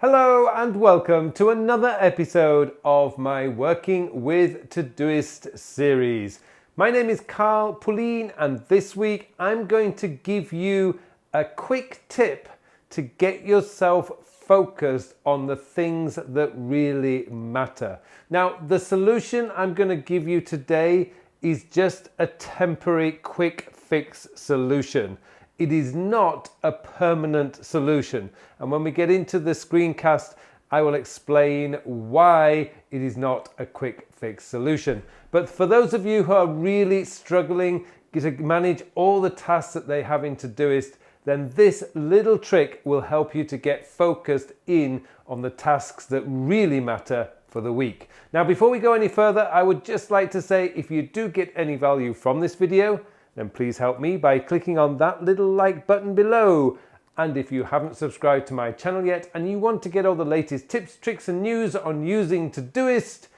Hello and welcome to another episode of my Working with Todoist series. My name is Carl Pullein and this week I'm going to give you a quick tip to get yourself focused on the things that really matter. Now, the solution I'm going to give you today is just a temporary quick fix solution. It is not a permanent solution. And when we get into the screencast, I will explain why it is not a quick fix solution. But for those of you who are really struggling to manage all the tasks that they have in Todoist, then this little trick will help you to get focused in on the tasks that really matter for the week. Now, before we go any further, I would just like to say if you do get any value from this video, then please help me by clicking on that little like button below. And if you haven't subscribed to my channel yet and you want to get all the latest tips, tricks and news on using Todoist,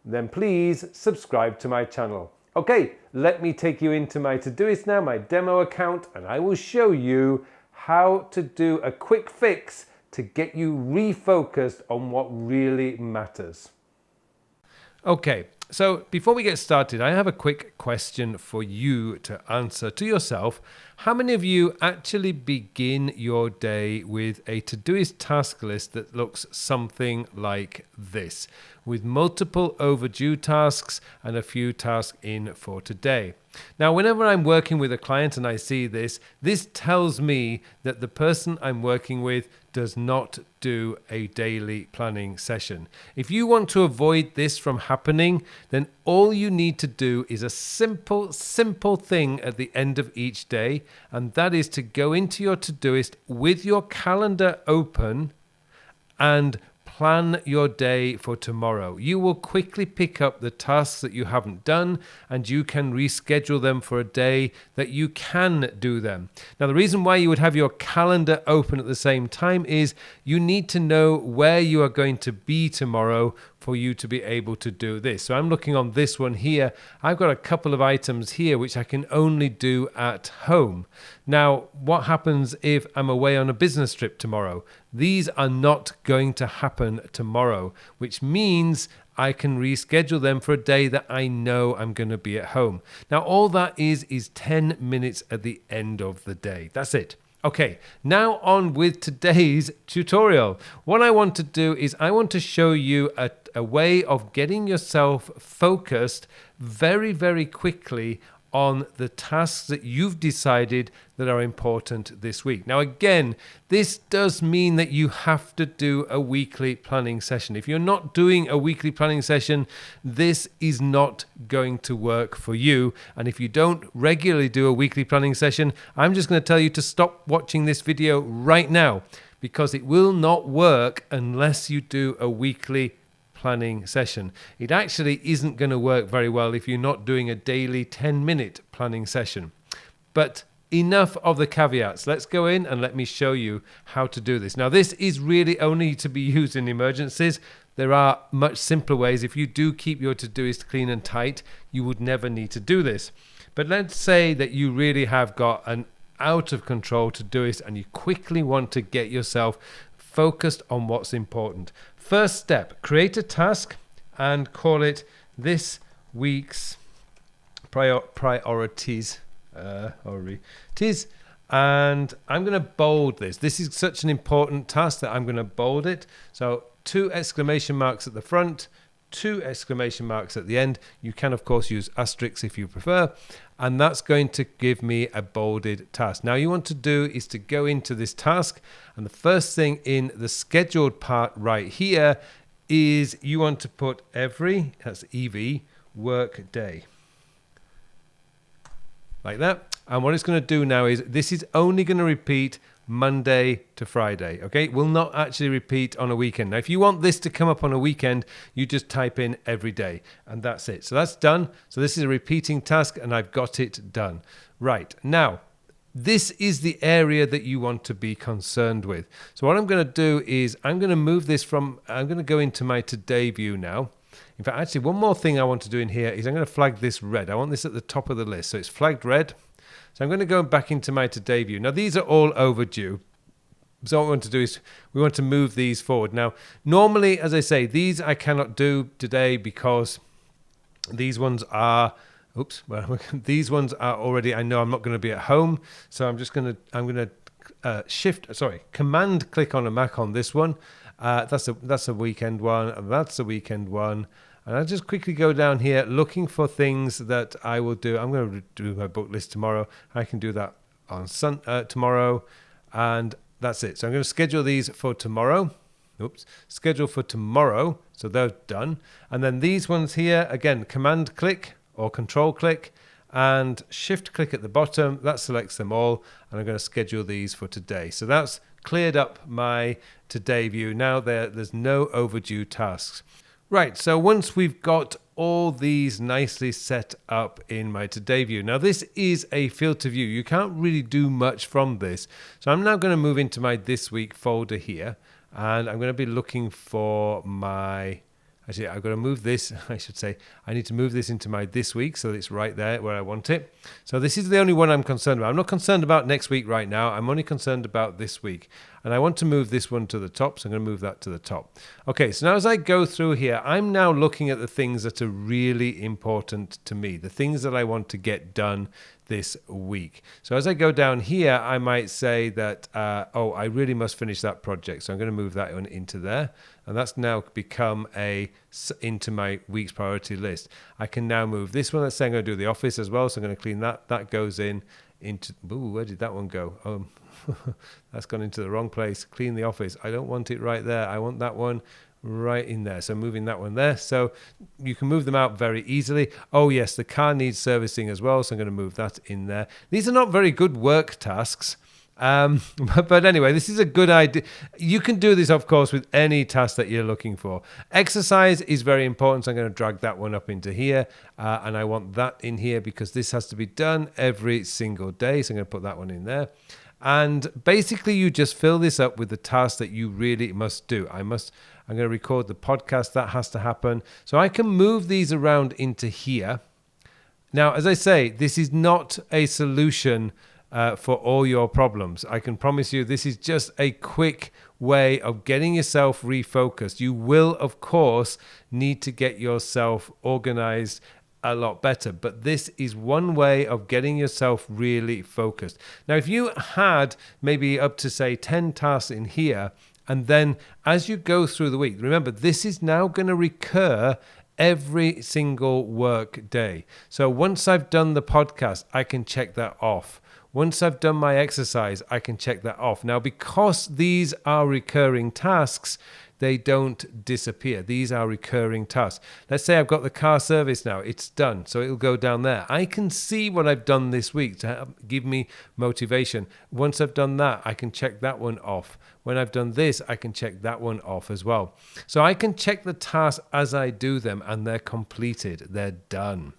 then please subscribe to my channel. Okay, let me take you into my Todoist now, my demo account, and I will show you how to do a quick fix to get you refocused on what really matters. Okay, so before we get started, I have a quick question for you to answer to yourself. How many of you actually begin your day with a Todoist task list that looks something like this, with multiple overdue tasks and a few tasks in for today? Now, whenever I'm working with a client and I see this, this tells me that the person I'm working with does not do a daily planning session. If you want to avoid this from happening, then all you need to do is a simple thing at the end of each day, and that is to go into your Todoist with your calendar open and plan your day for tomorrow. You will quickly pick up the tasks that you haven't done and you can reschedule them for a day that you can do them. Now, the reason why you would have your calendar open at the same time is you need to know where you are going to be tomorrow for you to be able to do this. So I'm looking on this one here. I've got a couple of items here which I can only do at home. Now, what happens if I'm away on a business trip tomorrow? These are not going to happen tomorrow, which means I can reschedule them for a day that I know I'm going to be at home. Now, all that is 10 minutes at the end of the day. That's it. Okay, now on with today's tutorial. What I want to do is I want to show you a way of getting yourself focused very quickly on the tasks that you've decided that are important this week. Now, again, this does mean that you have to do a weekly planning session. If you're not doing a weekly planning session, this is not going to work for you. And if you don't regularly do a weekly planning session, I'm just going to tell you to stop watching this video right now, because it will not work unless you do a weekly planning session. It actually isn't going to work very well if you're not doing a daily 10-minute planning session. But enough of the caveats. Let's go in and let me show you how to do this. Now, this is really only to be used in emergencies. There are much simpler ways. If you do keep your Todoist clean and tight, you would never need to do this. But let's say that you really have got an out of control Todoist and you quickly want to get yourself focused on what's important. First step, create a task and call it this week's priorities. And I'm going to bold this. This is such an important task that I'm going to bold it. So 2 exclamation marks at the front, 2 exclamation marks at the end. You can, of course, use asterisks if you prefer. And that's going to give me a bolded task. Now, you want to do is to go into this task. And the first thing in the scheduled part right here is you want to put every, that's EV, work day. Like that. And what it's going to do now is this is only going to repeat Monday to Friday. Okay, it will not actually repeat on a weekend. Now, if you want this to come up on a weekend, you just type in every day and that's it. So that's done. So this is a repeating task and I've got it done. Right, now this is the area that you want to be concerned with. So what I'm going to do is I'm going to move this from, I'm going to go into my today view now. In fact, actually one more thing I want to do in here is I'm going to flag this red. I want this at the top of the list. So it's flagged red. So I'm going to go back into my today view. Now these are all overdue. So what we want to do is we want to move these forward. Now, normally, as I say, these I cannot do today because these ones are, these ones are already, I know I'm not going to be at home. So I'm going to command click on a Mac on this one. That's a weekend one. And that's a weekend one. And I'll just quickly go down here looking for things that I will do. I'm going to do my book list tomorrow. I can do that on tomorrow. And that's it. So I'm going to schedule these for tomorrow. Schedule for tomorrow. So they're done. And then these ones here, again, command click or control click and shift click at the bottom. That selects them all. And I'm going to schedule these for today. So that's cleared up my today view. Now there's no overdue tasks. Right, so once we've got all these nicely set up in my today view. Now this is a filter view. You can't really do much from this. So I'm now going to move into my this week folder here. And I'm going to be looking for my, actually I've got to move this, I should say, I need to move this into my this week so that it's right there where I want it. So this is the only one I'm concerned about. I'm not concerned about next week right now. I'm only concerned about this week. And I want to move this one to the top, so I'm going to move that to the top. Okay, so now as I go through here, I'm now looking at the things that are really important to me, the things that I want to get done this week. So as I go down here, I might say that, I really must finish that project. So I'm going to move that one into there. And that's now become into my week's priority list. I can now move this one. Let's say I'm going to do the office as well. So I'm going to clean that. That goes into, where did that one go? That's gone into the wrong place. Clean the office. I don't want it right there. I want that one right in there. So moving that one there. So you can move them out very easily. Oh yes, the car needs servicing as well. So I'm going to move that in there. These are not very good work tasks. But anyway, this is a good idea. You can do this, of course, with any task that you're looking for. Exercise is very important. So I'm going to drag that one up into here. And I want that in here because this has to be done every single day. So I'm going to put that one in there. And basically, you just fill this up with the tasks that you really must do. I'm going to record the podcast. That has to happen. So I can move these around into here. Now, as I say, this is not a solution for all your problems. I can promise you this is just a quick way of getting yourself refocused. You will, of course, need to get yourself organized a lot better, but this is one way of getting yourself really focused. Now, if you had maybe up to say 10 tasks in here, and then as you go through the week, remember this is now going to recur every single work day. So once I've done the podcast, I can check that off. Once I've done my exercise, I can check that off. Now, because these are recurring tasks, they don't disappear. These are recurring tasks. Let's say I've got the car service now. It's done. So it'll go down there. I can see what I've done this week to give me motivation. Once I've done that, I can check that one off. When I've done this, I can check that one off as well. So I can check the tasks as I do them and they're completed. They're done.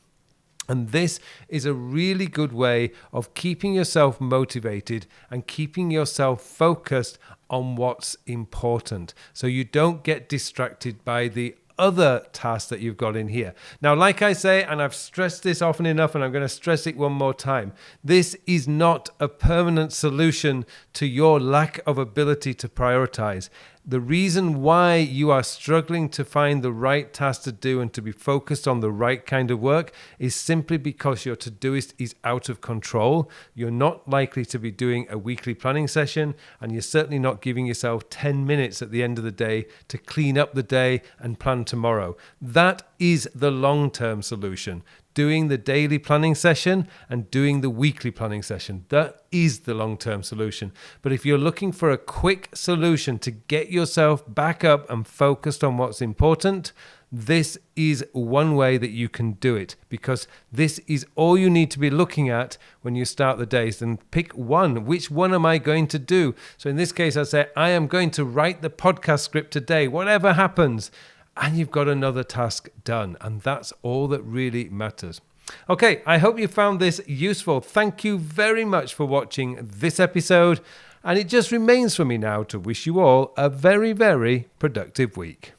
And this is a really good way of keeping yourself motivated and keeping yourself focused on what's important. So you don't get distracted by the other tasks that you've got in here. Now, like I say, and I've stressed this often enough, and I'm going to stress it one more time, this is not a permanent solution to your lack of ability to prioritize. The reason why you are struggling to find the right task to do and to be focused on the right kind of work is simply because your Todoist is out of control. You're not likely to be doing a weekly planning session, and you're certainly not giving yourself 10 minutes at the end of the day to clean up the day and plan tomorrow. That is the long-term solution. Doing the daily planning session and doing the weekly planning session. That is the long-term solution. But if you're looking for a quick solution to get yourself back up and focused on what's important, this is one way that you can do it, because this is all you need to be looking at when you start the days. Then pick one. Which one am I going to do? So in this case, I say, I am going to write the podcast script today, whatever happens. And you've got another task done. And that's all that really matters. Okay, I hope you found this useful. Thank you very much for watching this episode. And it just remains for me now to wish you all a very, very productive week.